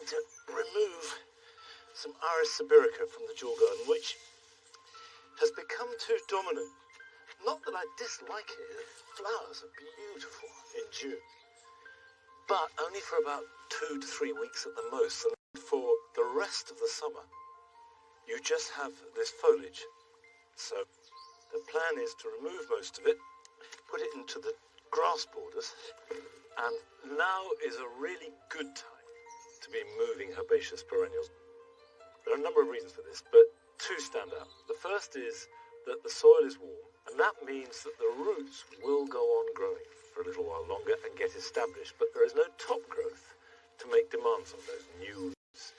to remove some Iris sibirica from the jewel garden, which has become too dominant. Not that I dislike it. The flowers are beautiful in June, but only for about 2 to 3 weeks at the most. And for the rest of the summer, you just have this foliage. So the plan is to remove most of it, put it into the grass borders, and now is a really good time to be moving herbaceous perennials. There are a number of reasons for this, but two stand out. The first is that the soil is warm, and that means that the roots will go on growing for a little while longer and get established, but there is no top growth to make demands on those new roots.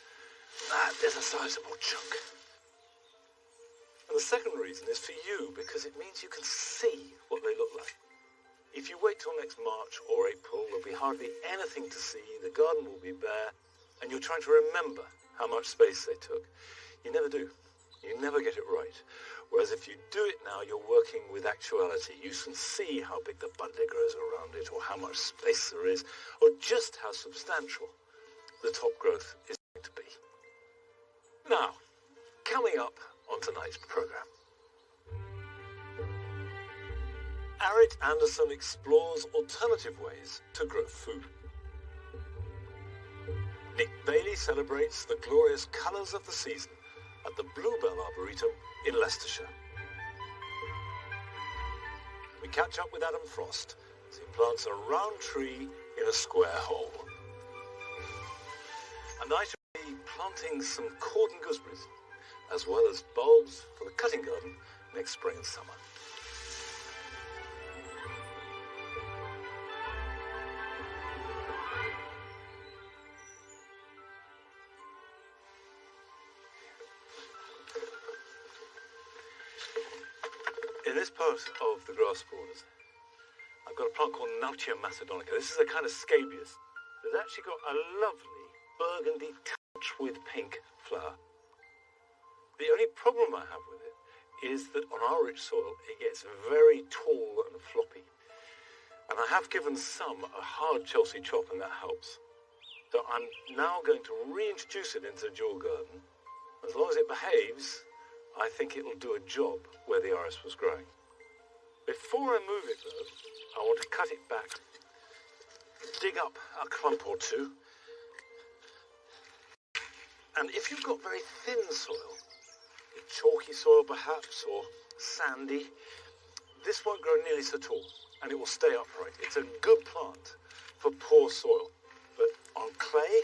That is a sizable chunk. And the second reason is for you, because it means you can see what they look like. If you wait till next March or April, there'll be hardly anything to see, the garden will be bare, and you're trying to remember how much space they took. You never do. You never get it right. Whereas if you do it now, you're working with actuality. You can see how big the bud grows around it, or how much space there is, or just how substantial the top growth is going to be. Now, coming up on tonight's programme. Arit Anderson explores alternative ways to grow food. Nick Bailey celebrates the glorious colours of the season at the Bluebell Arboretum in Leicestershire. We catch up with Adam Frost as he plants a round tree in a square hole. And I shall be planting some cordon gooseberries, as well as bulbs for the cutting garden next spring and summer. In this part of the grass borders, I've got a plant called Nautia macedonica. This is a kind of scabious. It's actually got a lovely burgundy touch with pink flower. The only problem I have with it is that on our rich soil, it gets very tall and floppy. And I have given some a hard Chelsea chop, and that helps. So I'm now going to reintroduce it into the jewel garden. As long as it behaves, I think it'll do a job where the iris was growing. Before I move it, though, I want to cut it back, dig up a clump or two, and if you've got very thin soil, chalky soil perhaps, or sandy, this won't grow nearly so tall, and it will stay upright. It's a good plant for poor soil, but on clay,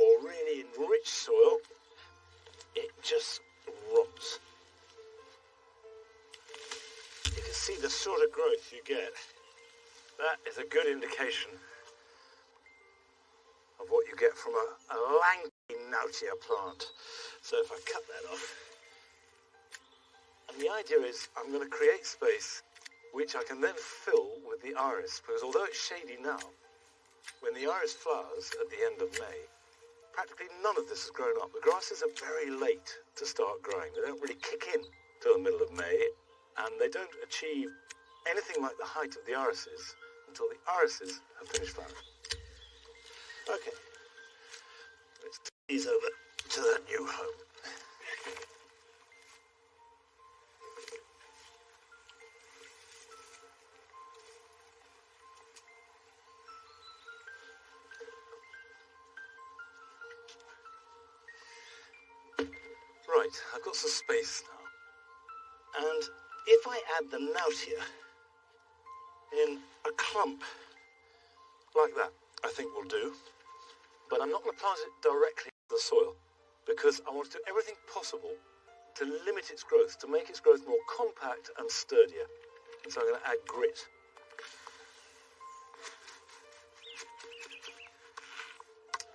or really in rich soil, it just rots. You can see the sort of growth you get. That is a good indication of what you get from a lanky Nautia plant. So if I cut that off, and the idea is I'm going to create space which I can then fill with the iris, because although it's shady now, when the iris flowers at the end of May, practically none of this has grown up. The grasses are very late to start growing. They don't really kick in till the middle of May, and they don't achieve anything like the height of the irises until the irises have finished flowering. Okay, let's take these over to their new home. Right, I've got some space now, and if I add the Nautia in a clump like that, I think will do, but I'm not going to plant it directly into the soil, because I want to do everything possible to limit its growth, to make its growth more compact and sturdier, and so I'm going to add grit.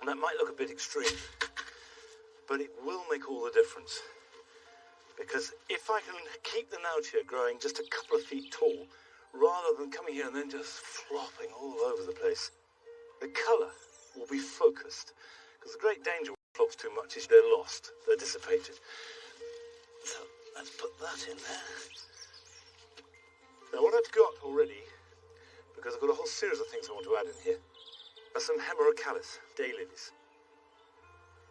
And that might look a bit extreme, but it will make all the difference. Because if I can keep the Nautia growing just a couple of feet tall, rather than coming here and then just flopping all over the place, the colour will be focused. Because the great danger when it flops too much is they're lost, they're dissipated. So let's put that in there. Now what I've got already, because I've got a whole series of things I want to add in here, are some Hemerocalis daylilies.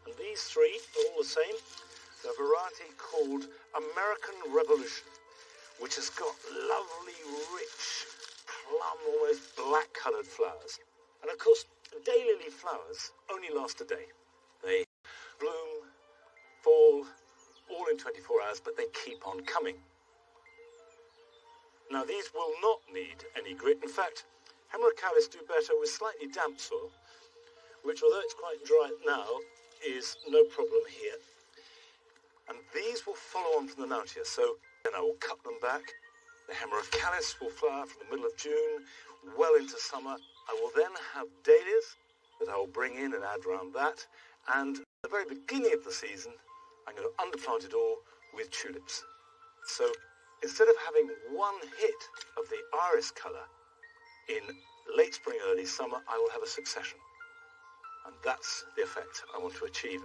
And these three are all the same. The variety called American Revolution, which has got lovely, rich, plum, almost black-coloured flowers. And of course, daylily flowers only last a day. They bloom, fall, all in 24 hours, but they keep on coming. Now, these will not need any grit. In fact, Hemerocallis do better with slightly damp soil, which, although it's quite dry now, is no problem here. And these will follow on from the Nautia, so then I will cut them back. The Hemerocallis will flower from the middle of June, well into summer. I will then have dahlias that I will bring in and add around that. And at the very beginning of the season, I'm going to underplant it all with tulips. So instead of having one hit of the iris colour in late spring, early summer, I will have a succession. And that's the effect I want to achieve.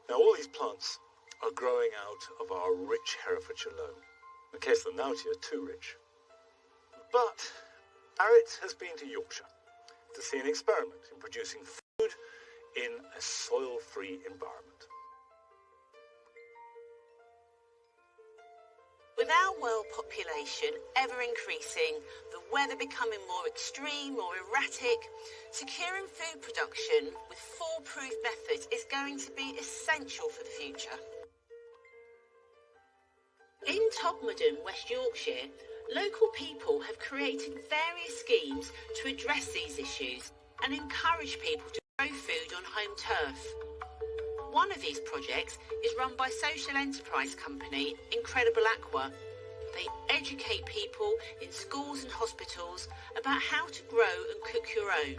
Now, all these plants are growing out of our rich Herefordshire loam. In the case of the Nautia, too rich. But Arit has been to Yorkshire to see an experiment in producing food in a soil-free environment. With our world population ever increasing, the weather becoming more extreme, more erratic, securing food production with foolproof methods is going to be essential for the future. In Todmorden, West Yorkshire, local people have created various schemes to address these issues and encourage people to grow food on home turf. One of these projects is run by social enterprise company Incredible Aqua. They educate people in schools and hospitals about how to grow and cook your own.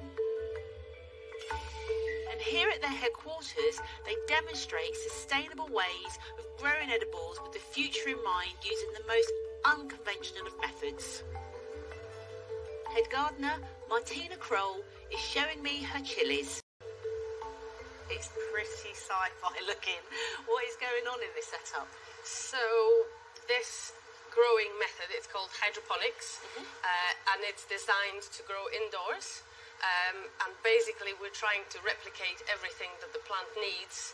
And here at their headquarters, they demonstrate sustainable ways of growing edibles with the future in mind using the most unconventional of methods. Head gardener Martina Kroll is showing me her chilies. It's pretty sci-fi looking. What is going on in this setup? So this growing method, it's called hydroponics, and it's designed to grow indoors. And basically we're trying to replicate everything that the plant needs,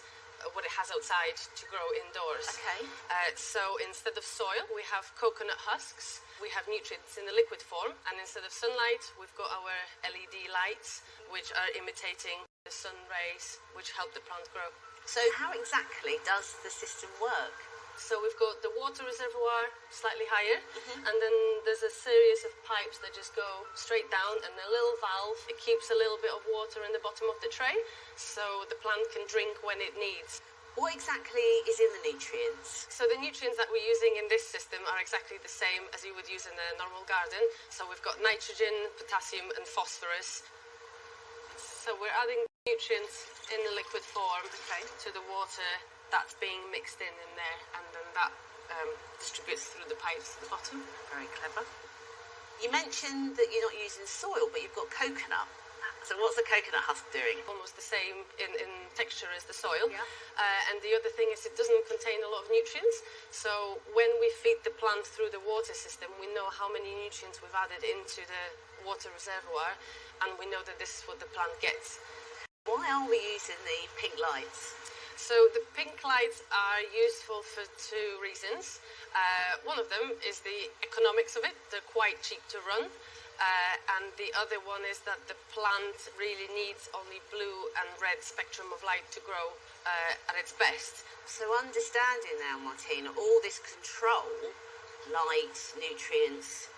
what it has outside, to grow indoors. Okay. So instead of soil, we have coconut husks. We have nutrients in the liquid form, and instead of sunlight, we've got our LED lights, which are imitating the sun rays, which help the plant grow. So how exactly does the system work? So we've got the water reservoir slightly higher, and then there's a series of pipes that just go straight down, and a little valve. It keeps a little bit of water in the bottom of the tray, so the plant can drink when it needs. What exactly is in the nutrients? So the nutrients that we're using in this system are exactly the same as you would use in a normal garden. So we've got nitrogen, potassium and phosphorus. So we're adding nutrients in the liquid form to the water that's being mixed in there, and then that distributes through the pipes at the bottom. Very clever. You mentioned that you're not using soil, but you've got coconut. So what's the coconut husk doing? Almost the same in texture as the soil. Yeah. And the other thing is it doesn't contain a lot of nutrients. So when we feed the plant through the water system, we know how many nutrients we've added into the water reservoir, and we know that this is what the plant gets. Why are we using the pink lights? So the pink lights are useful for two reasons. One of them is the economics of it. They're quite cheap to run. And the other one is that the plant really needs only blue and red spectrum of light to grow at its best. So understanding now, Martina, all this control, light, nutrients,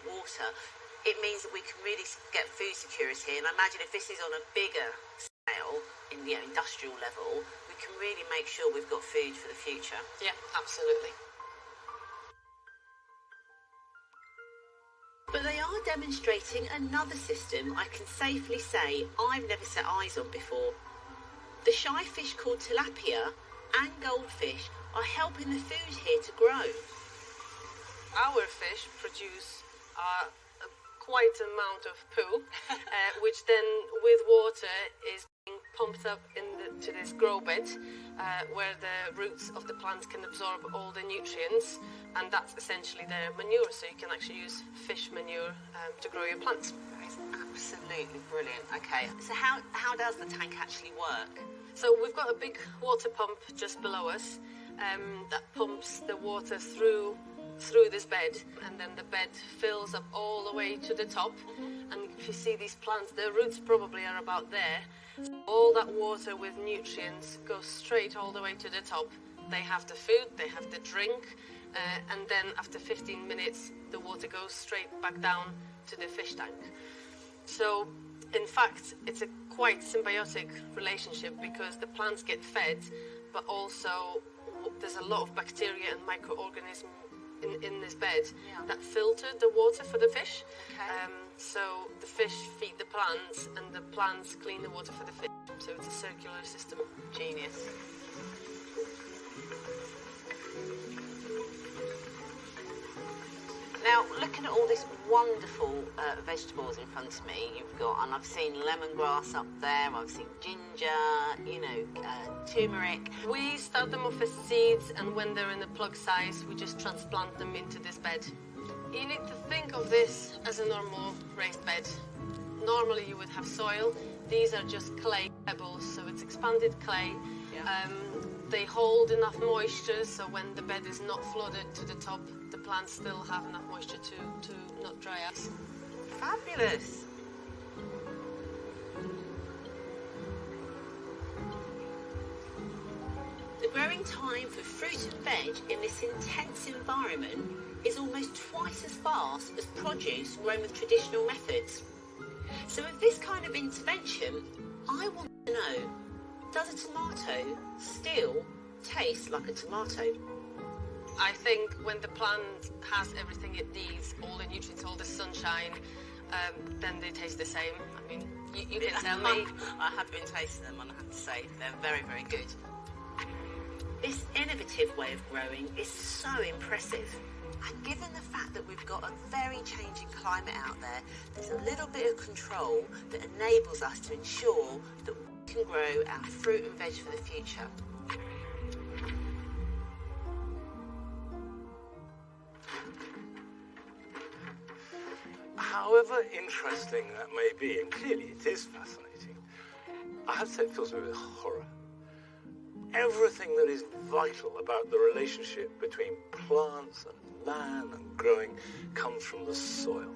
water, it means that we can really get food security. And I imagine if this is on a bigger scale, in the industrial level, we can really make sure we've got food for the future. Yeah, absolutely. But they are demonstrating another system I can safely say I've never set eyes on before. The shy fish called tilapia and goldfish are helping the food here to grow. Our fish produce quite an amount of poo, which then with water is being pumped up into this grow bed where the roots of the plant can absorb all the nutrients, and that's essentially their manure, so you can actually use fish manure to grow your plants. That is Absolutely brilliant. Okay, so how does the tank actually work? So we've got a big water pump just below us that pumps the water through this bed, and then the bed fills up all the way to the top. And if you see these plants, their roots probably are about there. All that water with nutrients goes straight all the way to the top. They have the food, they have the drink, and then after 15 minutes the water goes straight back down to the fish tank. So in fact it's a quite symbiotic relationship, because the plants get fed, but also there's a lot of bacteria and microorganisms in this bed that filter the water for the fish. Okay. So the fish feed the plants, and the plants clean the water for the fish. So it's a circular system. Genius. Now, looking at all this wonderful vegetables in front of me, you've got, and I've seen lemongrass up there, I've seen ginger, turmeric. We start them off as seeds, and when they're in the plug size, we just transplant them into this bed. You need to think of this as a normal raised bed. Normally you would have soil. These are just clay pebbles, so it's expanded clay. Yeah. They hold enough moisture, so when the bed is not flooded to the top, the plants still have enough moisture to not dry out. Fabulous. The growing time for fruit and veg in this intense environment is almost twice as fast as produce grown with traditional methods. So with this kind of intervention, I want to know, does a tomato still taste like a tomato? I think when the plant has everything it needs, all the nutrients, all the sunshine, then they taste the same. I mean, you can tell me. I have been tasting them, and I have to say, they're very, very good. This innovative way of growing is so impressive. And given the fact that we've got a very changing climate out there, there's a little bit of control that enables us to ensure that we can grow our fruit and veg for the future. However interesting that may be, and clearly it is fascinating, I have to say it fills me with horror. Everything that is vital about the relationship between plants and man and growing comes from the soil,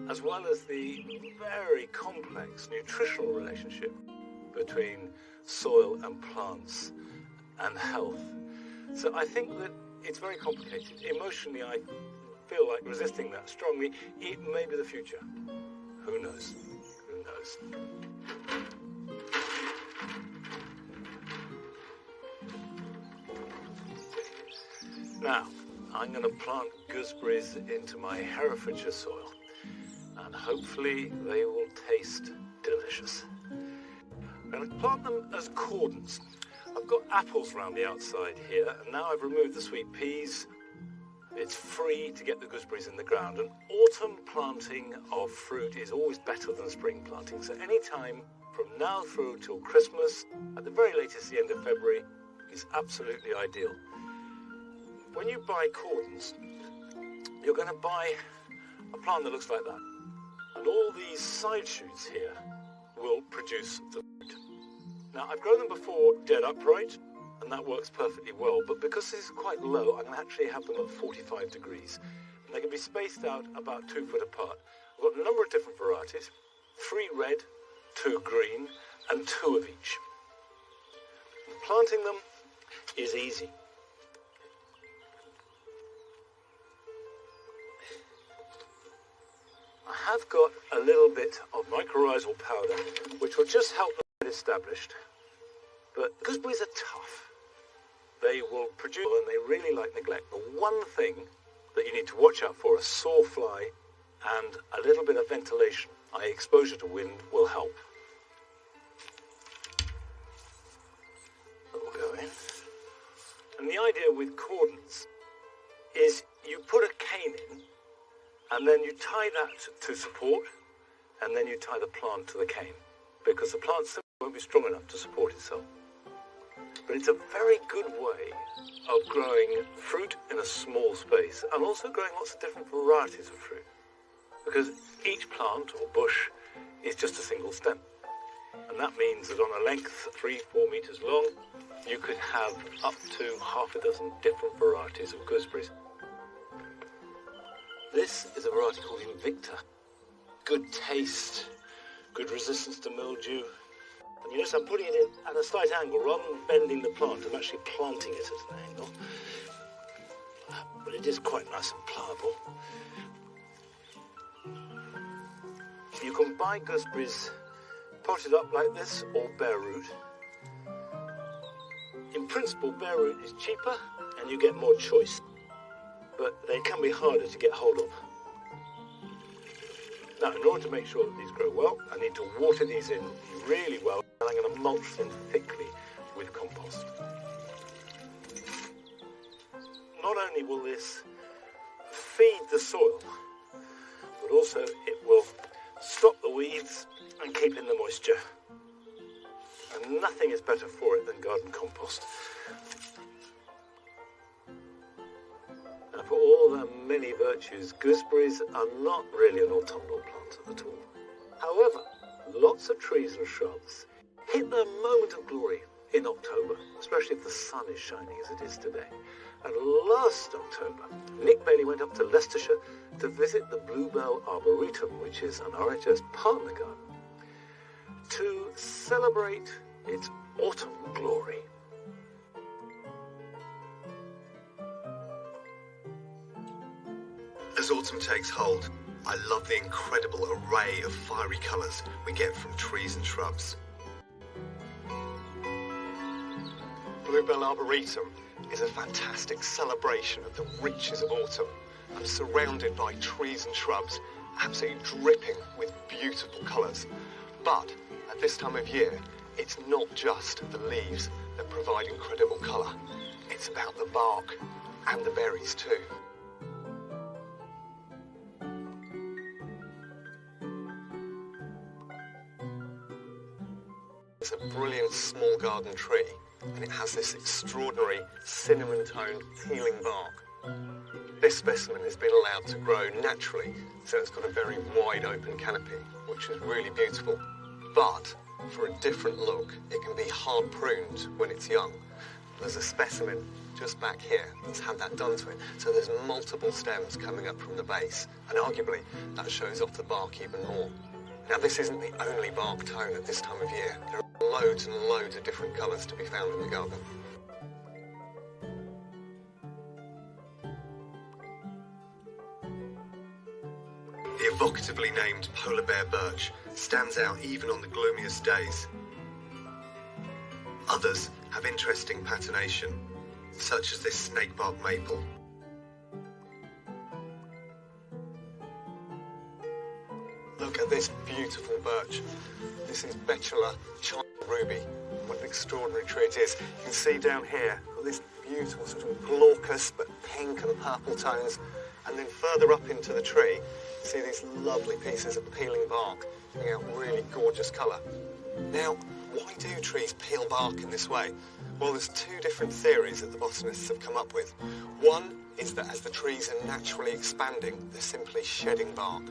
as well as the very complex nutritional relationship between soil and plants and health. So I think that it's very complicated. Emotionally, I feel like resisting that strongly. It may be the future. Who knows? Who knows? Now, I'm going to plant gooseberries into my Herefordshire soil, and hopefully they will taste delicious. I'm going to plant them as cordons. I've got apples around the outside here, and now I've removed the sweet peas. It's free to get the gooseberries in the ground, and autumn planting of fruit is always better than spring planting. So any time from now through till Christmas, at the very latest the end of February, is absolutely ideal. When you buy cordons, you're going to buy a plant that looks like that. And all these side shoots here will produce the fruit. Now, I've grown them before dead upright, and that works perfectly well. But because this is quite low, I'm going to actually have them at 45 degrees. And they can be spaced out about 2 foot apart. I've got a number of different varieties, 3 red, 2 green, and 2 of each. Planting them is easy. I have got a little bit of mycorrhizal powder, which will just help them get established. But gooseberries are tough. They will produce, and they really like neglect. The one thing that you need to watch out for, a sawfly and a little bit of ventilation, i.e. exposure to wind, will help. That will go in. And the idea with cordons is you put a cane in, and then you tie that to support, and then you tie the plant to the cane, because the plant simply won't be strong enough to support itself. But it's a very good way of growing fruit in a small space, and also growing lots of different varieties of fruit. because each plant or bush is just a single stem. And that means that on a length 3-4 metres long, you could have up to half a dozen different varieties of gooseberries. This is a variety called Invicta. Good taste, good resistance to mildew. And you notice I'm putting it in at a slight angle. Rather than bending the plant, I'm actually planting it at an angle. But it is quite nice and pliable. You can buy gooseberries potted up like this or bare root. In principle, bare root is cheaper and you get more choice, but they can be harder to get hold of. Now, in order to make sure that these grow well, I need to water these in really well, and I'm going to mulch them thickly with compost. Not only will this feed the soil, but also it will stop the weeds and keep in the moisture. And nothing is better for it than garden compost. And for all their many virtues, gooseberries are not really an autumnal plant at all. However, lots of trees and shrubs hit their moment of glory in October, especially if the sun is shining as it is today. And last October, Nick Bailey went up to Leicestershire to visit the Bluebell Arboretum, which is an RHS partner garden, to celebrate its autumn glory. As autumn takes hold, I love the incredible array of fiery colours we get from trees and shrubs. Bluebell Arboretum is a fantastic celebration of the riches of autumn. I'm surrounded by trees and shrubs, absolutely dripping with beautiful colours. But at this time of year, it's not just the leaves that provide incredible colour. It's about the bark and the berries too. It's a brilliant small garden tree, and it has this extraordinary cinnamon-toned peeling bark. This specimen has been allowed to grow naturally, so it's got a very wide open canopy, which is really beautiful. But for a different look, it can be hard pruned when it's young. There's a specimen just back here that's had that done to it, so there's multiple stems coming up from the base, and arguably that shows off the bark even more. Now, this isn't the only bark tone at this time of year. There are loads and loads of different colours to be found in the garden. The evocatively named polar bear birch stands out even on the gloomiest days. Others have interesting patination, such as this snakebark maple. Look at this beautiful birch. This is Betula China Ruby. What an extraordinary tree it is. You can see down here, got this beautiful sort of glaucous but pink and purple tones. And then further up into the tree, you see these lovely pieces of peeling bark, giving out really gorgeous colour. Now, why do trees peel bark in this way? Well, there's two different theories that the botanists have come up with. One is that as the trees are naturally expanding, they're simply shedding bark.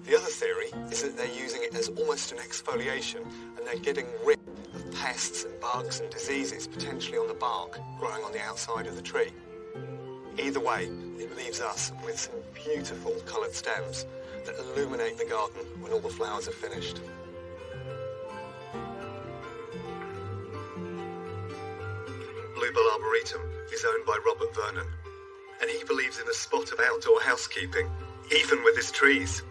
The other theory is that they're using it as almost an exfoliation, and they're getting rid of pests and bugs and diseases potentially on the bark growing on the outside of the tree. Either way, it leaves us with some beautiful coloured stems that illuminate the garden when all the flowers are finished. Bluebell Arboretum is owned by Robert Vernon, and he believes in a spot of outdoor housekeeping, even with his trees.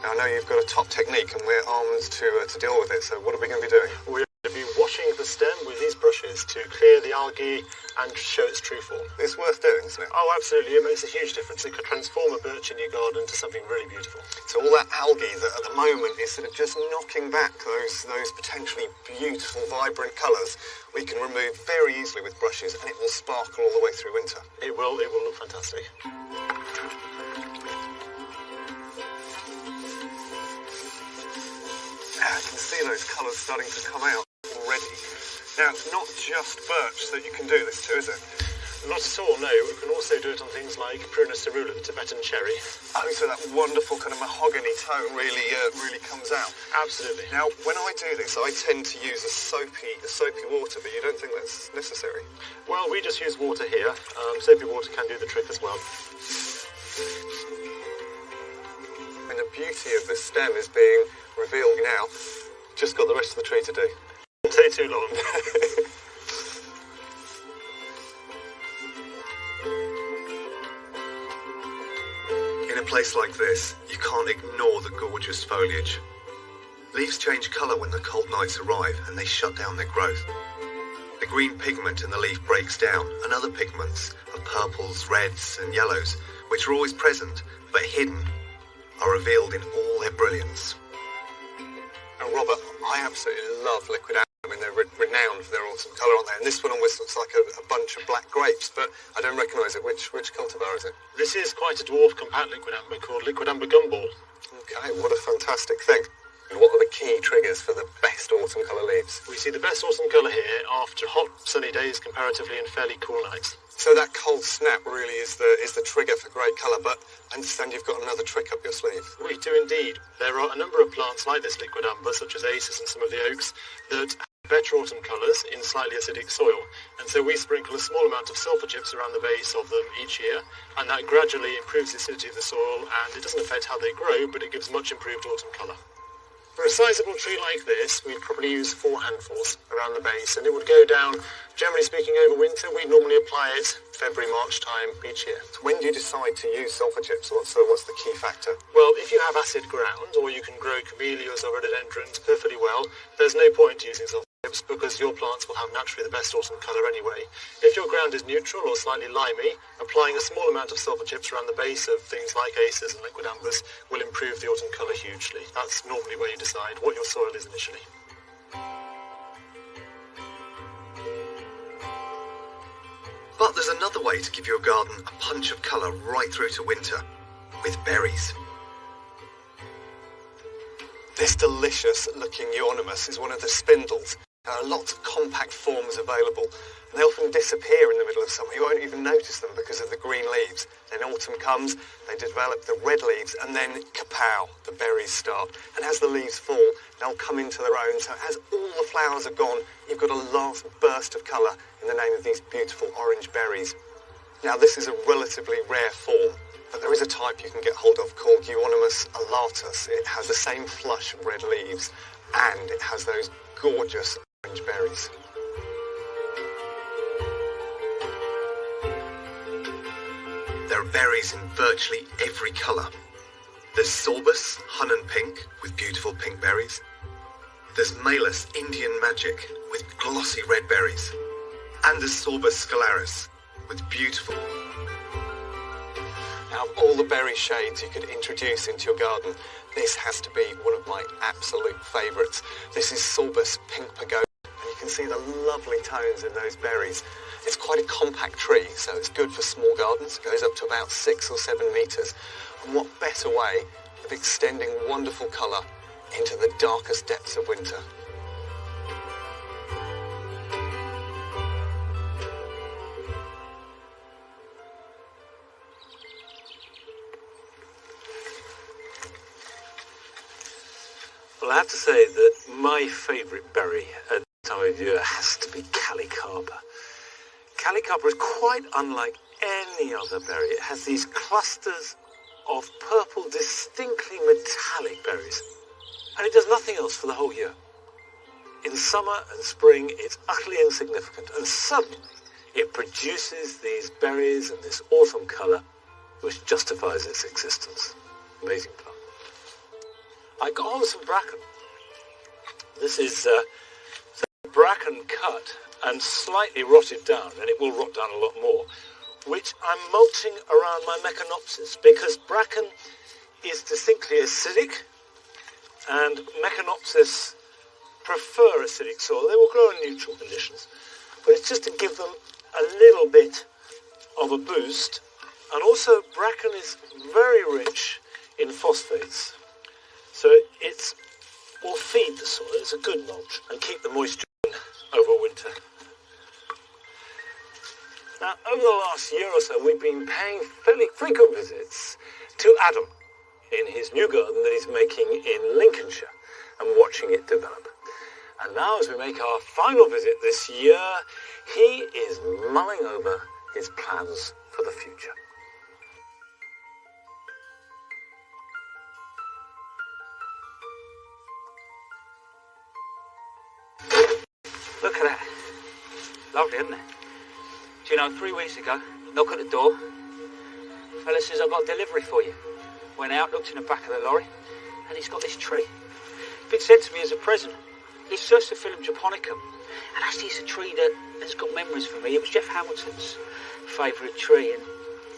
Now, I know you've got a top technique and we're armed to deal with it, so what are we going to be doing? We're going to be washing the stem with these brushes to clear the algae and show its true form. It's worth doing, isn't it? Oh, absolutely. It makes a huge difference. It could transform a birch in your garden to something really beautiful. So all that algae that at the moment is sort of just knocking back those potentially beautiful, vibrant colours, we can remove very easily with brushes, and it will sparkle all the way through winter. It will look fantastic. I can see those colours starting to come out already. Now, it's not just birch that you can do this to, is it? Not at all, no. We can also do it on things like Pruna cerula, the Tibetan cherry. Oh, so that wonderful kind of mahogany tone really comes out. Absolutely. Now, when I do this, I tend to use a soapy water, but you don't think that's necessary? Well, we just use water here. Soapy water can do the trick as well. And the beauty of this stem is being revealed now. Just got the rest of the tree to do. Won't take too long. In a place like this, you can't ignore the gorgeous foliage. Leaves change colour when the cold nights arrive and they shut down their growth. The green pigment in the leaf breaks down, and other pigments of purples, reds and yellows, which are always present but hidden, are revealed in all their brilliance. And Robert, I absolutely love liquid amber. I mean, they're renowned for their autumn colour, aren't they? And this one almost looks like a bunch of black grapes, but I don't recognise it. Which cultivar is it? This is quite a dwarf compact liquid amber called liquid amber gumball. Okay, what a fantastic thing. And what are the key triggers for the best autumn colour leaves? We see the best autumn colour here after hot, sunny days comparatively and fairly cool nights. So that cold snap really is the trigger for great colour, but I understand you've got another trick up your sleeve. We do indeed. There are a number of plants like this liquid amber, such as aces and some of the oaks, that have better autumn colours in slightly acidic soil. And so we sprinkle a small amount of sulphur chips around the base of them each year, and that gradually improves the acidity of the soil, and it doesn't affect how they grow, but it gives much improved autumn colour. For a sizable tree like this, we'd probably use 4 handfuls around the base, and it would go down, generally speaking, over winter. We'd normally apply it February, March time each year. So when do you decide to use sulphur chips? What's the key factor? Well, if you have acid ground, or you can grow camellias or rhododendrons perfectly well, there's no point using sulphur chips because your plants will have naturally the best autumn colour anyway. If your ground is neutral or slightly limey, applying a small amount of sulphur chips around the base of things like aces and liquid ambers will improve the autumn colour hugely. That's normally where you decide what your soil is initially. But there's another way to give your garden a punch of colour right through to winter, with berries. This delicious looking euonymus is one of the spindles. There are lots of compact forms available, and they often disappear in the middle of summer. You won't even notice them because of the green leaves. Then autumn comes, they develop the red leaves, and then kapow, the berries start. And as the leaves fall, they'll come into their own. So as all the flowers are gone, you've got a last burst of colour in the name of these beautiful orange berries. Now this is a relatively rare form, but there is a type you can get hold of called Euonymus alatus. It has the same flush of red leaves, and it has those gorgeous orange berries. There are berries in virtually every colour. There's Sorbus, Hunan pink, with beautiful pink berries. There's Malus, Indian magic, with glossy red berries. And there's Sorbus scalaris, with beautiful... Now, of all the berry shades you could introduce into your garden, this has to be one of my absolute favourites. This is Sorbus pink pagoda, and you can see the lovely tones in those berries. It's quite a compact tree, so it's good for small gardens. It goes up to about 6 or 7 metres. And what better way of extending wonderful colour into the darkest depths of winter? Well, I have to say that my favourite berry at this time of year has to be Calicapa. Calicapa is quite unlike any other berry. It has these clusters of purple, distinctly metallic berries, and it does nothing else for the whole year. In summer and spring, it's utterly insignificant, and suddenly it produces these berries and this autumn colour which justifies its existence. Amazing plant. I got hold of some bracken. This is bracken cut and slightly rotted down, and it will rot down a lot more, which I'm mulching around my Meconopsis because bracken is distinctly acidic, and Meconopsis prefer acidic soil. They will grow in neutral conditions, but it's just to give them a little bit of a boost. And also bracken is very rich in phosphates, so it will feed the soil. It's a good mulch and keep the moisture in over winter. Now, over the last year or so, we've been paying fairly frequent visits to Adam in his new garden that he's making in Lincolnshire and watching it develop. And now, as we make our final visit this year, he is mulling over his plans for the future. Look at that. Lovely, isn't it? Do you know, 3 weeks ago, knock at the door. Fella says, I've got a delivery for you. Went out, looked in the back of the lorry, and he's got this tree. Been sent to me as a present. It's Cercophyllum japonicum. And actually, it's a tree that has got memories for me. It was Jeff Hamilton's favourite tree, and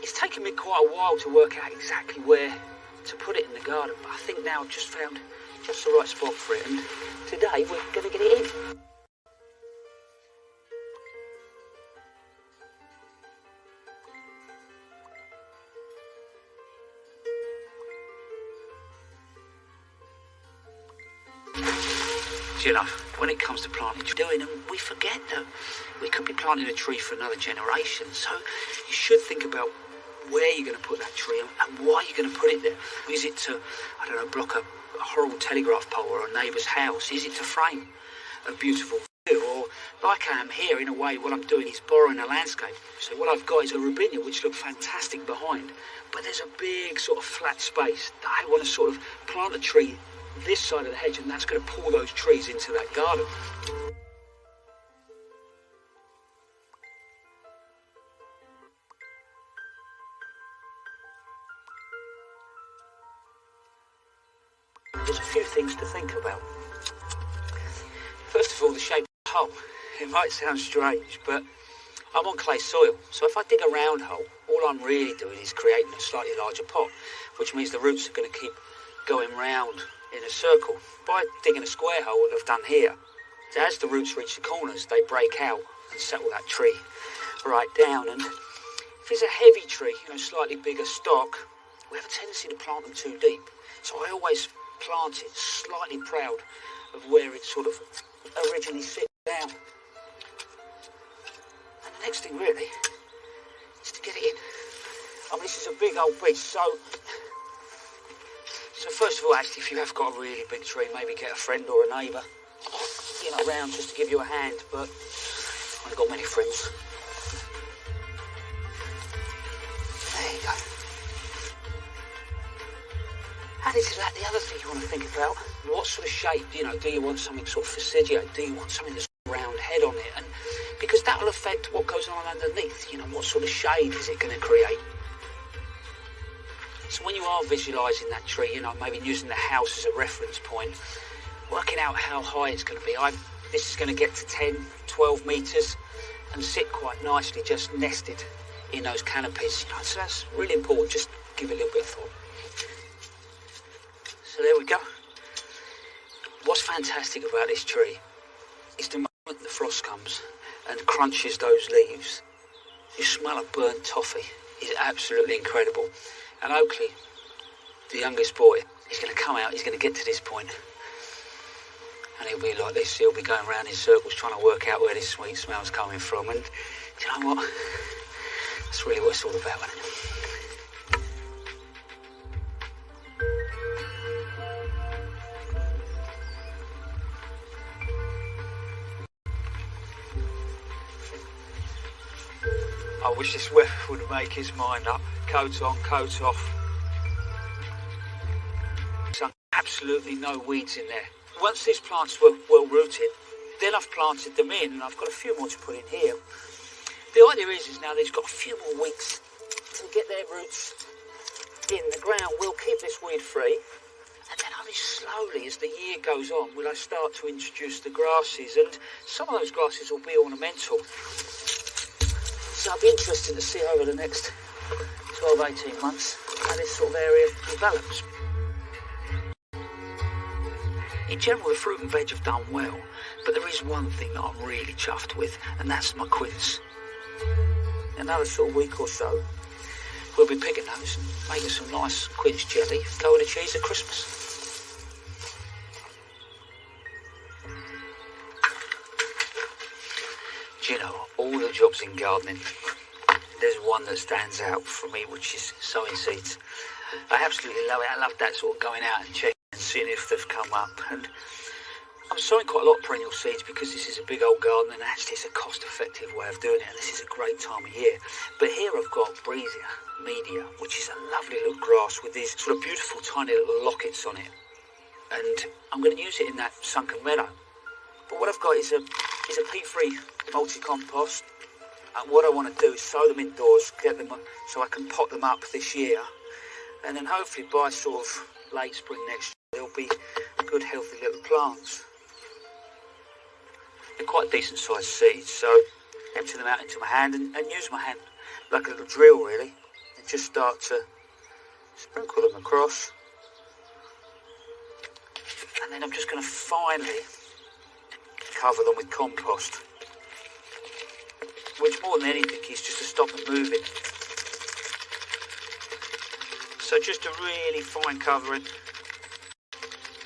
it's taken me quite a while to work out exactly where to put it in the garden. But I think now I've just found just the right spot for it, and today we're going to get it in. You know, when it comes to planting, and we forget that we could be planting a tree for another generation. So you should think about where you're going to put that tree and why you're going to put it there. Is it to, I don't know, block a horrible telegraph pole or a neighbour's house? Is it to frame a beautiful view? Or, like I am here, in a way, what I'm doing is borrowing a landscape. So what I've got is a robinia, which looks fantastic behind. But there's a big sort of flat space that I want to sort of plant a tree this side of the hedge, and that's going to pull those trees into that garden. There's a few things to think about. First of all, the shape of the hole. It might sound strange, but I'm on clay soil, so if I dig a round hole, all I'm really doing is creating a slightly larger pot, which means the roots are going to keep going round in a circle. By digging a square hole, what I've done here, so as the roots reach the corners, they break out and settle that tree right down. And if it's a heavy tree, you know, slightly bigger stock, we have a tendency to plant them too deep. So I always plant it slightly proud of where it sort of originally sits down. And the next thing really is to get it in. I mean, this is a big old piece, so first of all, actually, if you have got a really big tree, maybe get a friend or a neighbour, you know, around just to give you a hand, but I haven't got many friends. There you go. Added to that, the other thing you want to think about, what sort of shape, you know, do you want something sort of fastigiate? Do you want something that's got a round head on it? And because that will affect what goes on underneath, you know, what sort of shade is it going to create? So when you are visualising that tree, you know, maybe using the house as a reference point, working out how high it's going to be. This is going to get to 10, 12 metres and sit quite nicely, just nested in those canopies. You know, so that's really important. Just give it a little bit of thought. So there we go. What's fantastic about this tree is the moment the frost comes and crunches those leaves, you smell a burnt toffee. It's absolutely incredible. And Oakley, the youngest boy, he's going to come out, he's going to get to this point, and he'll be like this, he'll be going around in circles trying to work out where this sweet smell's coming from. And do you know what? That's really what it's all about, isn't it? I wish this weather would make his mind up. Coat on, coat off. So absolutely no weeds in there. Once these plants were well rooted, then I've planted them in, and I've got a few more to put in here. The idea is now they've got a few more weeks to get their roots in the ground. We'll keep this weed free, and then only slowly as the year goes on will I start to introduce the grasses, and some of those grasses will be ornamental. So it'll be interesting to see over the next 12, 18 months how this sort of area develops. In general, the fruit and veg have done well, but there is one thing that I'm really chuffed with, and that's my quince. Another sort of week or so, we'll be picking those and making some nice quince jelly, go with the cheese at Christmas. Do you know, all the jobs in gardening, there's one that stands out for me, which is sowing seeds. I absolutely love it. I love that sort of going out and checking and seeing if they've come up. And I'm sowing quite a lot of perennial seeds because this is a big old garden and actually it's a cost-effective way of doing it, and this is a great time of year. But here I've got Breezia media, which is a lovely little grass with these sort of beautiful tiny little lockets on it. And I'm going to use it in that sunken meadow. But what I've got is a peat-free multi-compost. And what I want to do is sow them indoors, get them so I can pot them up this year. And then hopefully by sort of late spring next year, they'll be good, healthy little plants. They're quite decent sized seeds, so empty them out into my hand and use my hand like a little drill really, and just start to sprinkle them across. And then I'm just going to finally cover them with compost, which more than anything is just to stop them moving. So just a really fine covering.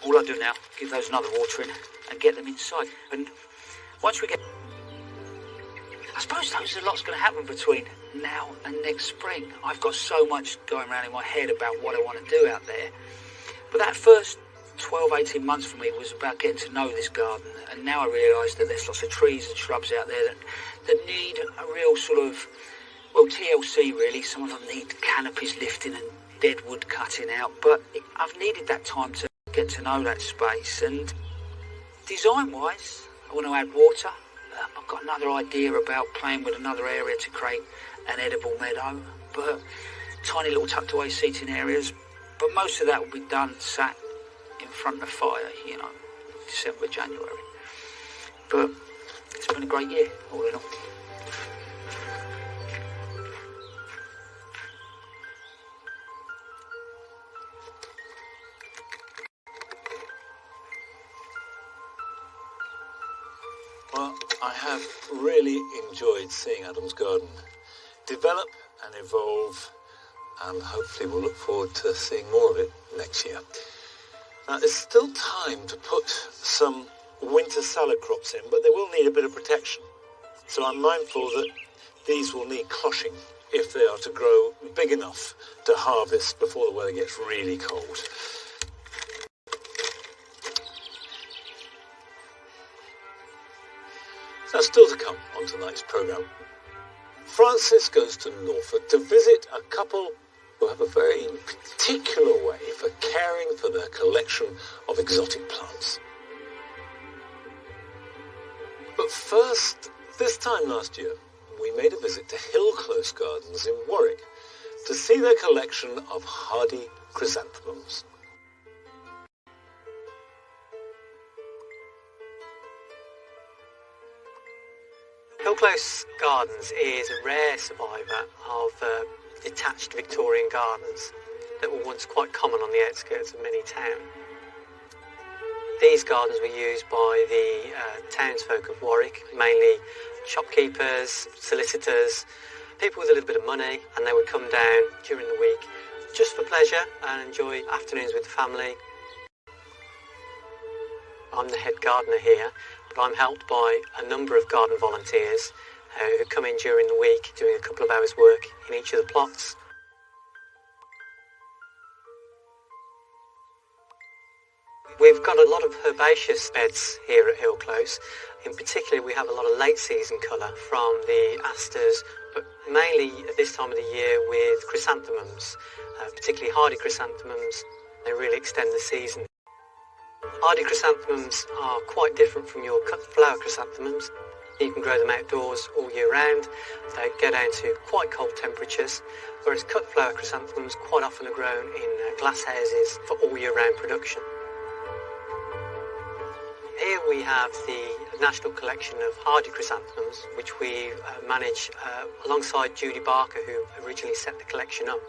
All I do now, give those another watering and get them inside. And once we get, I suppose there's a lot's going to happen between now and next spring. I've got so much going around in my head about what I want to do out there. But that first 12, 18 months for me was about getting to know this garden, and now I realise that there's lots of trees and shrubs out there that need a real sort of, well, TLC really. Some of them need canopies lifting and dead wood cutting out, but I've needed that time to get to know that space. And design-wise, I want to add water. I've got another idea about playing with another area to create an edible meadow, but tiny little tucked away seating areas. But most of that will be done sat in front of the fire, you know, December, January. But it's been a great year, all in all. Well, I have really enjoyed seeing Adam's garden develop and evolve, and hopefully we'll look forward to seeing more of it next year. Now, there's still time to put some winter salad crops in, but they will need a bit of protection. So I'm mindful that these will need closhing if they are to grow big enough to harvest before the weather gets really cold. Now, still to come on tonight's programme, Francis goes to Norfolk to visit a couple who have a very particular way for caring for their collection of exotic plants. But first, this time last year, we made a visit to Hill Close Gardens in Warwick to see their collection of hardy chrysanthemums. Hill Close Gardens is a rare survivor of detached Victorian gardens that were once quite common on the outskirts of many towns. These gardens were used by the townsfolk of Warwick, mainly shopkeepers, solicitors, people with a little bit of money, and they would come down during the week just for pleasure and enjoy afternoons with the family. I'm the head gardener here, but I'm helped by a number of garden volunteers who come in during the week doing a couple of hours work in each of the plots. We've got a lot of herbaceous beds here at Hill Close. In particular, we have a lot of late season colour from the asters, but mainly at this time of the year with chrysanthemums, particularly hardy chrysanthemums. They really extend the season. Hardy chrysanthemums are quite different from your cut flower chrysanthemums. You can grow them outdoors all year round. They get down to quite cold temperatures, whereas cut flower chrysanthemums quite often are grown in glass houses for all year round production. Here we have the National Collection of Hardy Chrysanthemums, which we manage alongside Judy Barker, who originally set the collection up.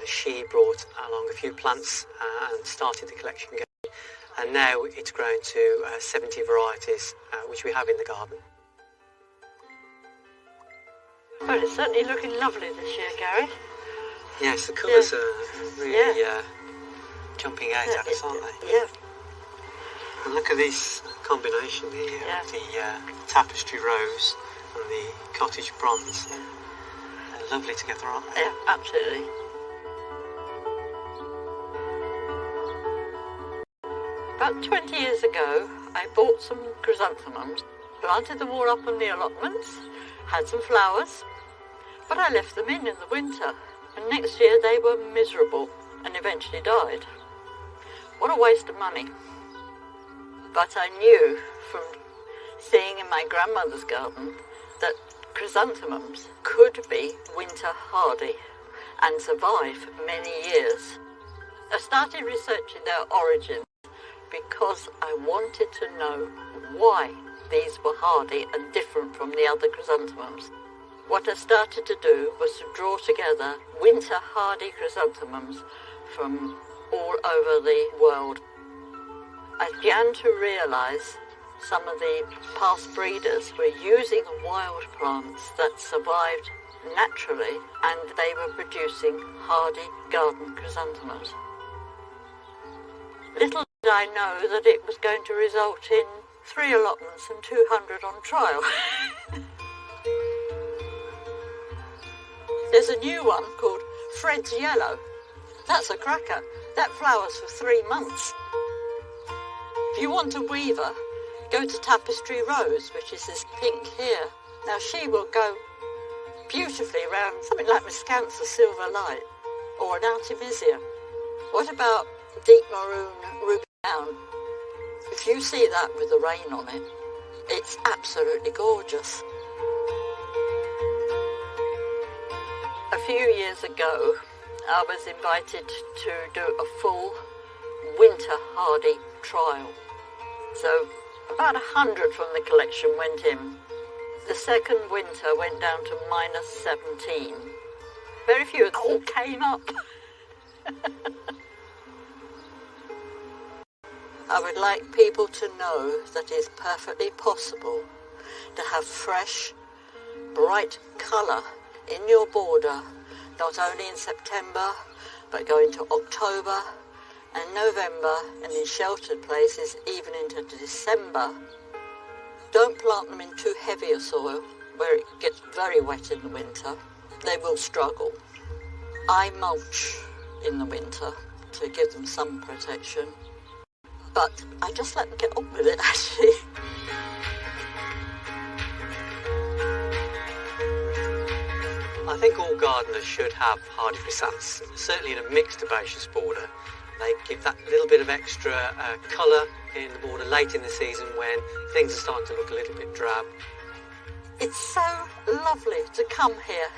She brought along a few plants and started the collection going, and now it's grown to 70 varieties, which we have in the garden. Well, it's certainly looking lovely this year, Gary. Yes, the colours are really jumping out at us, aren't they? Yeah. And look at this combination here, the tapestry rose and the cottage bronze. They're lovely together, aren't they? Yeah, absolutely. About 20 years ago, I bought some chrysanthemums, planted them all up on the allotments, had some flowers, but I left them in the winter, and next year they were miserable and eventually died. What a waste of money. But I knew from seeing in my grandmother's garden that chrysanthemums could be winter hardy and survive many years. I started researching their origins because I wanted to know why these were hardy and different from the other chrysanthemums. What I started to do was to draw together winter hardy chrysanthemums from all over the world. I began to realise some of the past breeders were using the wild plants that survived naturally, and they were producing hardy garden chrysanthemums. Little did I know that it was going to result in 3 allotments and 200 on trial. There's a new one called Fred's Yellow. That's a cracker. That flowers for 3 months. If you want a weaver, go to Tapestry Rose, which is this pink here. Now she will go beautifully around something like Miscanthus Silver Light or an Artemisia. What about deep maroon ruby brown? If you see that with the rain on it, it's absolutely gorgeous. A few years ago, I was invited to do a full winter hardy trial. So about 100 from the collection went in. The second winter went down to -17. Very few all came up. I would like people to know that it's perfectly possible to have fresh, bright colour in your border, not only in September, but going to October and November, and in sheltered places even into December. Don't plant them in too heavy a soil where it gets very wet in the winter. They will struggle. I mulch in the winter to give them some protection, but I just let them get on with it, actually. I think all gardeners should have hardy chrysanthemums, certainly in a mixed herbaceous border. They give that little bit of extra colour in the border late in the season when things are starting to look a little bit drab. It's so lovely to come here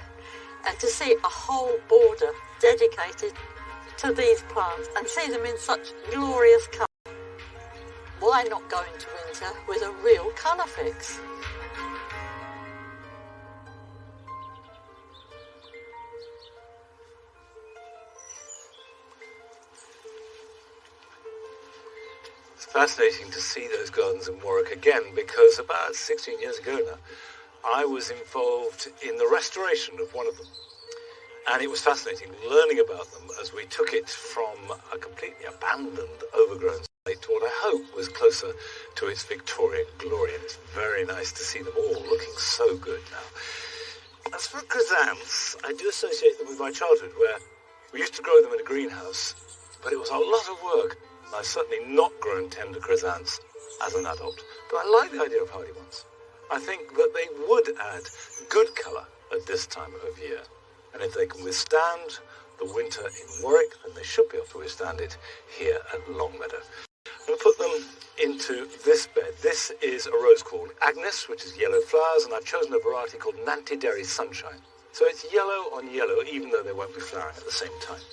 and to see a whole border dedicated to these plants and see them in such glorious colour. Why not go into winter with a real colour fix? It's fascinating to see those gardens in Warwick again, because about 16 years ago now, I was involved in the restoration of one of them. And it was fascinating learning about them as we took it from a completely abandoned, overgrown site to what I hope was closer to its Victorian glory. And it's very nice to see them all looking so good now. As for chrysanthemums, I do associate them with my childhood, where we used to grow them in a greenhouse, but it was a lot of work. I've certainly not grown tender chrysanthemums as an adult, but I like the idea of hardy ones. I think that they would add good colour at this time of year, and if they can withstand the winter in Warwick, then they should be able to withstand it here at Longmeadow. I'm going to put them into this bed. This is a rose called Agnes, which is yellow flowers, and I've chosen a variety called Nantiderry Sunshine. So it's yellow on yellow, even though they won't be flowering at the same time.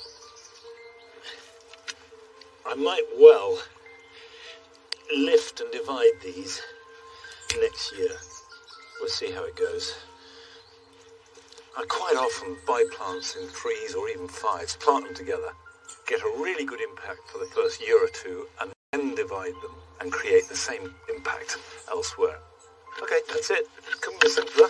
I might well lift and divide these next year. We'll see how it goes. I quite often buy plants in 3s or even 5s, plant them together, get a really good impact for the first year or two, and then divide them and create the same impact elsewhere. Okay, that's it. Couldn't be simpler.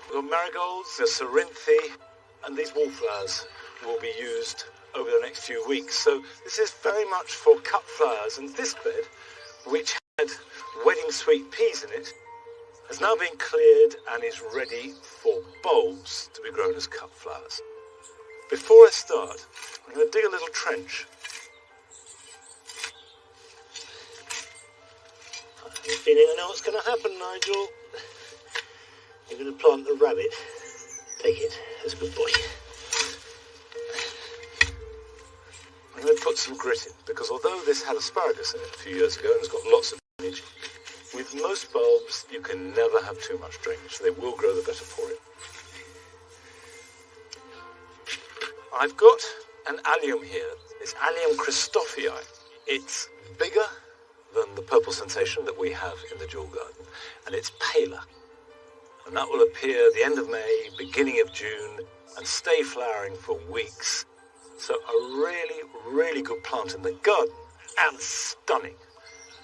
We've got marigolds, the cerinthe, and these wallflowers, will be used over the next few weeks. So this is very much for cut flowers, and this bed, which had wedding sweet peas in it, has now been cleared and is ready for bulbs to be grown as cut flowers. Before I start, I'm going to dig a little trench. I have a feeling I know what's going to happen, Nigel. You're going to plant the rabbit. Take it. That's a good boy. I'm going to put some grit in, because although this had asparagus in it a few years ago and it's got lots of drainage, with most bulbs you can never have too much drainage. They will grow the better for it. I've got an allium here. It's Allium Christophii. It's bigger than the purple sensation that we have in the jewel garden, and it's paler. And that will appear at the end of May, beginning of June, and stay flowering for weeks. So a really, really good plant in the garden, and stunning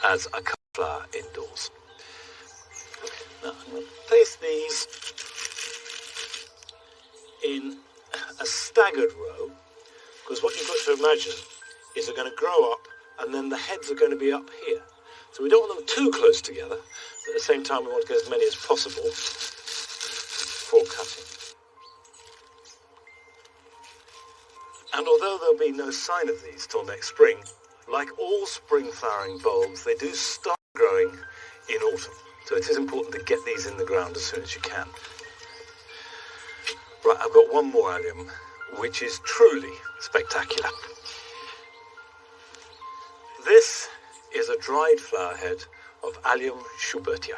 as a cut flower indoors. Now I'm going to place these in a staggered row, because what you've got to imagine is they're going to grow up, and then the heads are going to be up here. So we don't want them too close together, but at the same time we want to get as many as possible for cutting. And although there'll be no sign of these till next spring, like all spring flowering bulbs, they do start growing in autumn. So it is important to get these in the ground as soon as you can. Right, I've got one more allium, which is truly spectacular. This is a dried flower head of Allium schubertii.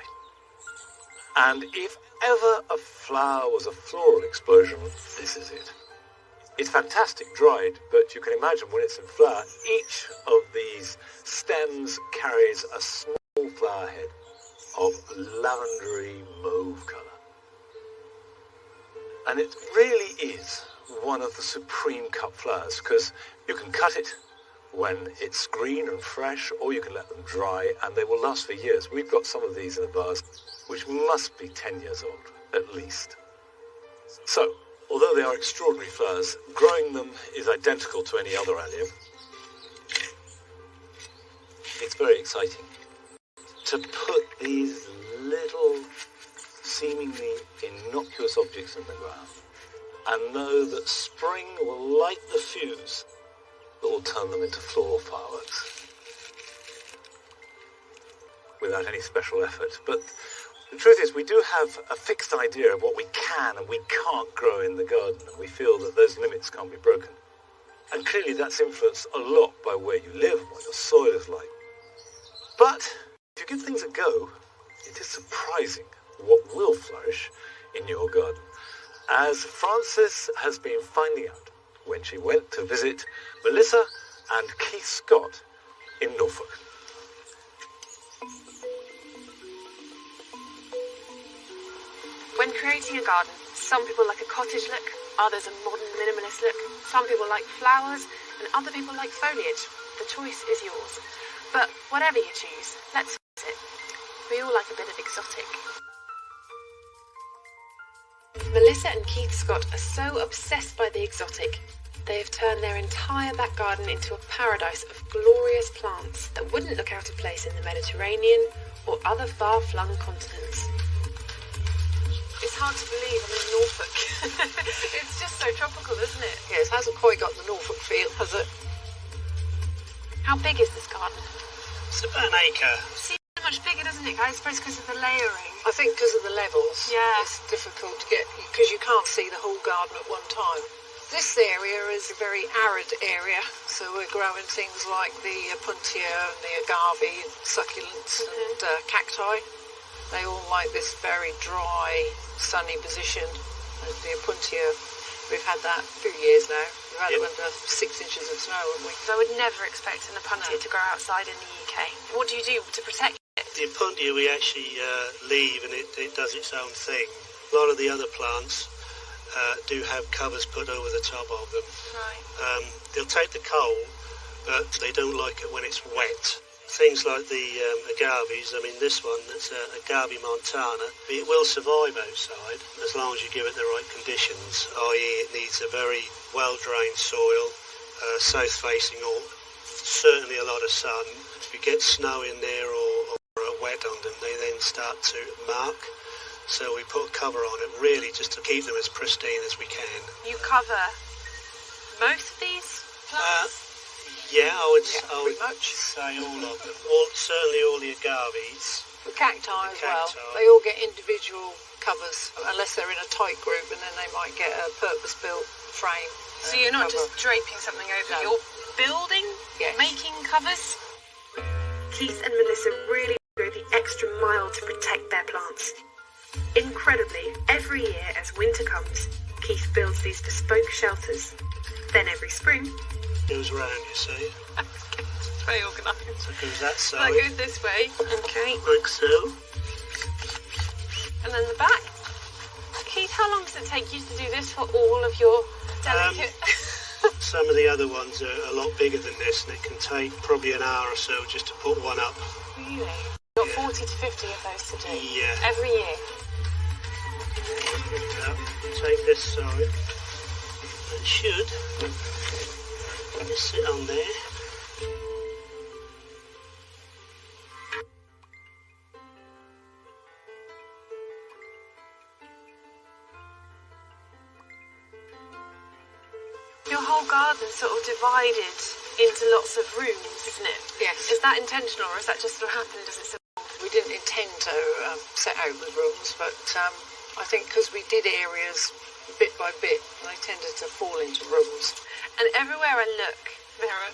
And if ever a flower was a floral explosion, this is it. It's fantastic dried, but you can imagine when it's in flower, each of these stems carries a small flower head of lavendery mauve colour. And it really is one of the supreme cut flowers, because you can cut it when it's green and fresh, or you can let them dry, and they will last for years. We've got some of these in a vase which must be 10 years old, at least. So, although they are extraordinary flowers, growing them is identical to any other allium. It's very exciting to put these little, seemingly innocuous objects in the ground and know that spring will light the fuse that will turn them into floral fireworks without any special effort. But the truth is, we do have a fixed idea of what we can and we can't grow in the garden, and we feel that those limits can't be broken. And clearly that's influenced a lot by where you live and what your soil is like. But if you give things a go, it is surprising what will flourish in your garden, as Frances has been finding out when she went to visit Melissa and Keith Scott in Norfolk. When creating a garden, some people like a cottage look, others a modern minimalist look, some people like flowers, and other people like foliage. The choice is yours. But whatever you choose, let's face it, we all like a bit of exotic. Melissa and Keith Scott are so obsessed by the exotic, they have turned their entire back garden into a paradise of glorious plants that wouldn't look out of place in the Mediterranean or other far-flung continents. It's hard to believe I'm in Norfolk. It's just so tropical, isn't it? Yes, it hasn't quite got the Norfolk feel, has it? How big is this garden? It's about an acre. Seems so much bigger, doesn't it? I suppose because of the layering. I think because of the levels. Yeah. It's difficult to get, because you can't see the whole garden at one time. This area is a very arid area, so we're growing things like the Opuntia and the agave, and succulents and cacti. They all like this very dry, sunny position. And the Opuntia, we've had that a few years now. We've had it under 6 inches of snow, haven't we? I would never expect an Opuntia to grow outside in the UK. What do you do to protect it? The Opuntia we actually leave, and it does its own thing. A lot of the other plants do have covers put over the top of them. Right. They'll take the cold, but they don't like it when it's wet. Things like the agaves, I mean this one, that's agave montana, it will survive outside as long as you give it the right conditions, i.e. it needs a very well-drained soil, south-facing, or certainly a lot of sun. If you get snow in there or wet on them, they then start to mark. So we put a cover on it, really just to keep them as pristine as we can. You cover most of these plants? Yeah, I would say all of them. Certainly all the agaves. The cacti as well. They all get individual covers, unless they're in a tight group, and then they might get a purpose-built frame. So you're not just draping something over, you're building, making covers? Keith and Melissa really go the extra mile to protect their plants. Incredibly, every year as winter comes, Keith builds these bespoke shelters. Then every spring, goes round, you see. It's very organised. So it goes that side. That goes this way. Okay. Like so. And then the back. Keith, how long does it take you to do this for all of your delicate... Some of the other ones are a lot bigger than this, and it can take probably an hour or so just to put one up. Really? You've got 40 to 50 of those to do? Yeah. Every year? Take this side. It should just sit on there. Your whole garden's sort of divided into lots of rooms, isn't it? Yes. Is that intentional, or is that just sort of happened as it's evolved? We didn't intend to set out with rooms, but I think because we did areas bit by bit, they tended to fall into rooms. And everywhere I look, there are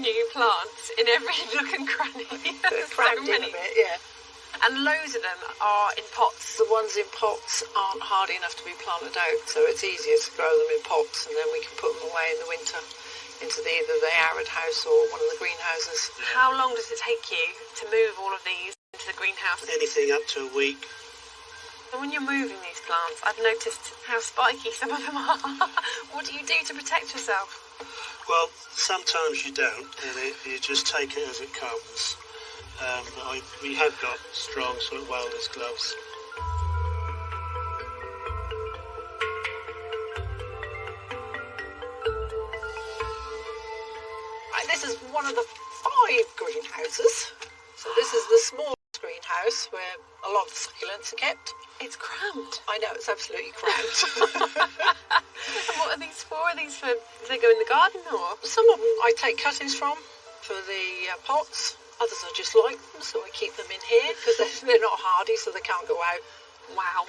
new plants in every nook and cranny. Crammed in a bit, yeah. And loads of them are in pots. The ones in pots aren't hard enough to be planted out, so it's easier to grow them in pots, and then we can put them away in the winter into either the arid house or one of the greenhouses. How long does it take you to move all of these into the greenhouse? Anything up to a week. So when you're moving these plants, I've noticed how spiky some of them are. What do you do to protect yourself? Well, sometimes you don't, and you just take it as it comes. But we have got strong sort of welder's gloves. This is one of the 5 greenhouses. So this is the smallest greenhouse where a lot of the succulents are kept. It's cramped. I know, it's absolutely cramped. And what are these for? Are these for, do they go in the garden, or? Some of them I take cuttings from for the pots. Others I just like them, so I keep them in here because they're not hardy, so they can't go out. Wow.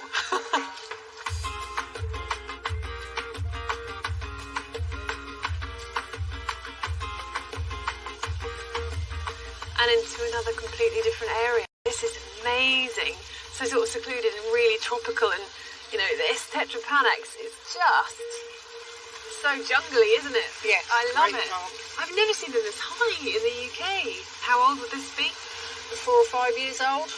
And into another completely different area. This is amazing. So sort of secluded and really tropical, and you know, this Tetrapanax is just so jungly, isn't it? Yes. I love it. Plant. I've never seen them this high in the UK. How old would this be? 4 or 5 years old.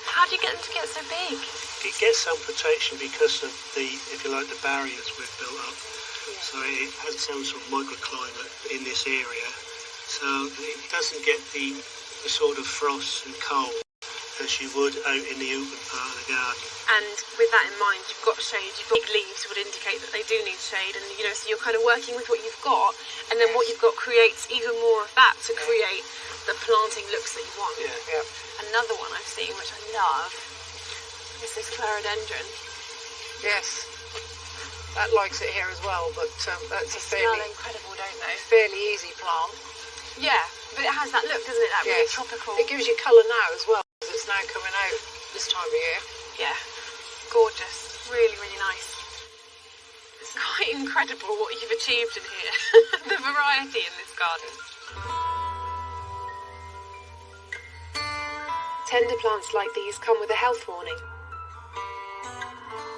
How do you get them to get so big? It gets some protection because of the, if you like, the barriers we've built up. Yeah. So it has some sort of microclimate in this area. So it doesn't get the sort of frost and cold as you would out in the open part of the garden. And with that in mind, you've got shade, you've got big leaves would indicate that they do need shade, and you know, so you're kind of working with what you've got, and then what you've got creates even more of that to create the planting looks that you want. Yeah. Another one I've seen, which I love, is this chloroDendron. Yes. That likes it here as well, but that's a fairly incredible, don't they? Fairly easy plant. Yeah, but it has that look, doesn't it? That really tropical. It gives you colour now as well, because it's now coming out this time of year. Yeah, gorgeous. Really, really nice. It's quite incredible what you've achieved in here. The variety in this garden. Tender plants like these come with a health warning.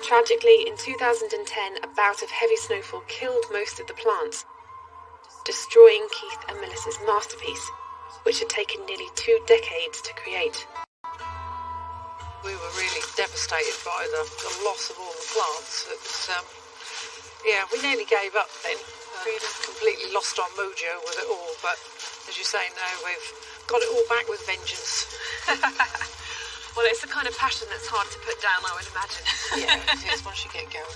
Tragically, in 2010, a bout of heavy snowfall killed most of the plants, destroying Keith and Melissa's masterpiece, which had taken nearly 2 decades to create. We were really devastated by the loss of all the plants. It was, we nearly gave up then. We completely lost our mojo with it all, but as you say now, we've got it all back with vengeance. Well, it's the kind of passion that's hard to put down, I would imagine. Yeah, it is once you get going.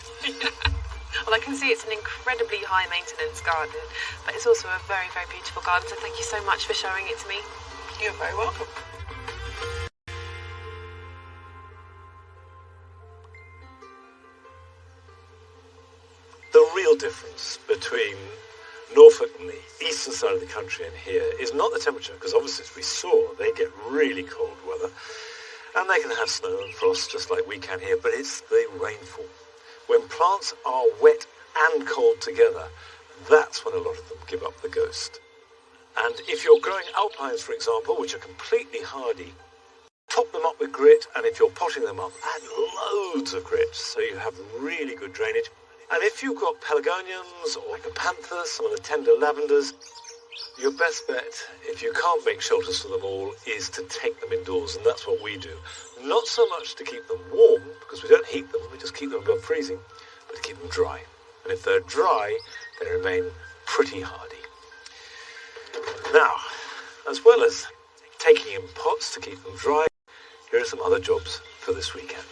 Well, I can see it's an incredibly high maintenance garden, but it's also a very, very beautiful garden, so thank you so much for showing it to me. You're very welcome. The real difference between Norfolk and the eastern side of the country and here is not the temperature, because obviously, as we saw, they get really cold weather, and they can have snow and frost just like we can here, but it's the rainfall. When plants are wet and cold together, that's when a lot of them give up the ghost. And if you're growing alpines, for example, which are completely hardy, top them up with grit, and if you're potting them up, add loads of grit so you have really good drainage. And if you've got pelargoniums or acanthus, some of the tender lavenders, your best bet, if you can't make shelters for them all, is to take them indoors, and that's what we do. Not so much to keep them warm, because we don't heat them, we just keep them above freezing, but to keep them dry. And if they're dry, they remain pretty hardy. Now, as well as taking in pots to keep them dry, here are some other jobs for this weekend.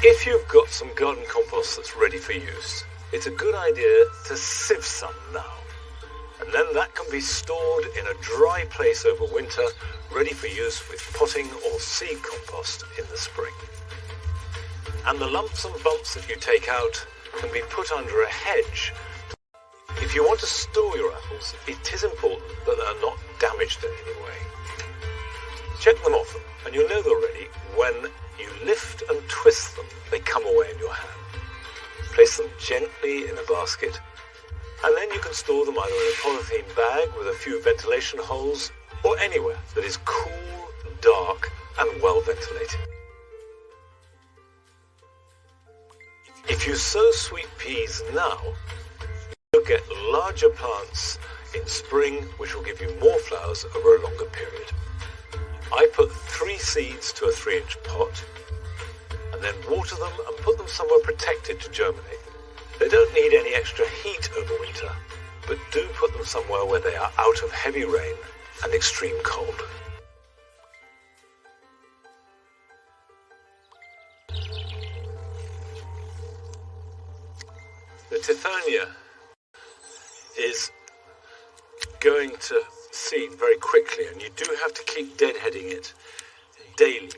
If you've got some garden compost that's ready for use, it's a good idea to sieve some now. And then that can be stored in a dry place over winter, ready for use with potting or seed compost in the spring. And the lumps and bumps that you take out can be put under a hedge. If you want to store your apples, it is important that they are not damaged in any way. Check them often, and you'll know they're ready when you lift and twist them, they come away in your hand. Place them gently in a basket, and then you can store them either in a polythene bag with a few ventilation holes, or anywhere that is cool, dark, and well ventilated. If you sow sweet peas now, you'll get larger plants in spring, which will give you more flowers over a longer period. I put 3 seeds to a 3-inch pot, and then water them and put them somewhere protected to germinate. They don't need any extra heat over winter, but do put them somewhere where they are out of heavy rain and extreme cold. The Tithonia is going to seed very quickly, and you do have to keep deadheading it daily.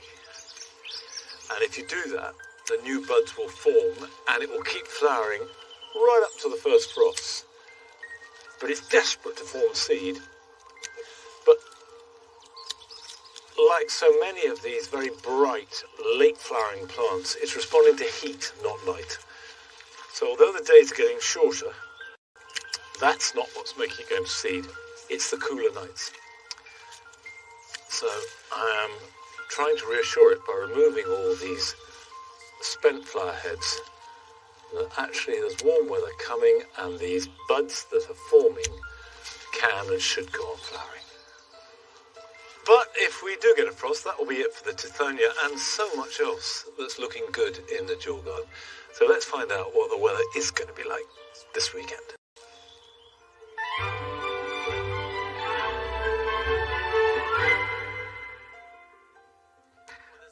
And if you do that, the new buds will form and it will keep flowering right up to the first frosts. But it's desperate to form seed. But like so many of these very bright, late flowering plants, it's responding to heat, not light. So although the days are getting shorter, that's not what's making it go into seed. It's the cooler nights. So I am trying to reassure it by removing all these spent flower heads that actually there's warm weather coming and these buds that are forming can and should go on flowering. But if we do get a frost, that will be it for the Tithonia and so much else that's looking good in the dual garden. So let's find out what the weather is going to be like this weekend.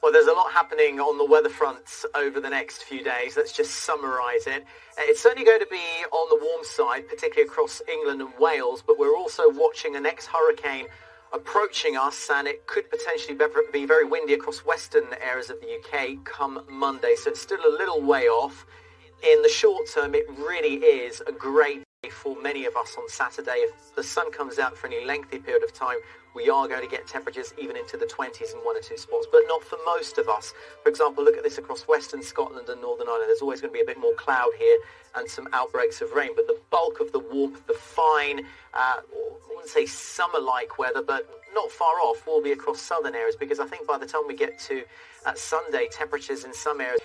Well, there's a lot happening on the weather fronts over the next few days. Let's just summarise it. It's certainly going to be on the warm side, particularly across England and Wales, but we're also watching a next hurricane approaching us, and it could potentially be very windy across western areas of the UK come Monday, so it's still a little way off. In the short term, it really is a great day for many of us on Saturday. If the sun comes out for any lengthy period of time, we are going to get temperatures even into the 20s in 1 or 2 spots, but not for most of us. For example, look at this across western Scotland and Northern Ireland. There's always going to be a bit more cloud here and some outbreaks of rain, but the bulk of the warmth, the fine, I wouldn't say summer-like weather, but not far off, will be across southern areas, because I think by the time we get to Sunday, temperatures in some areas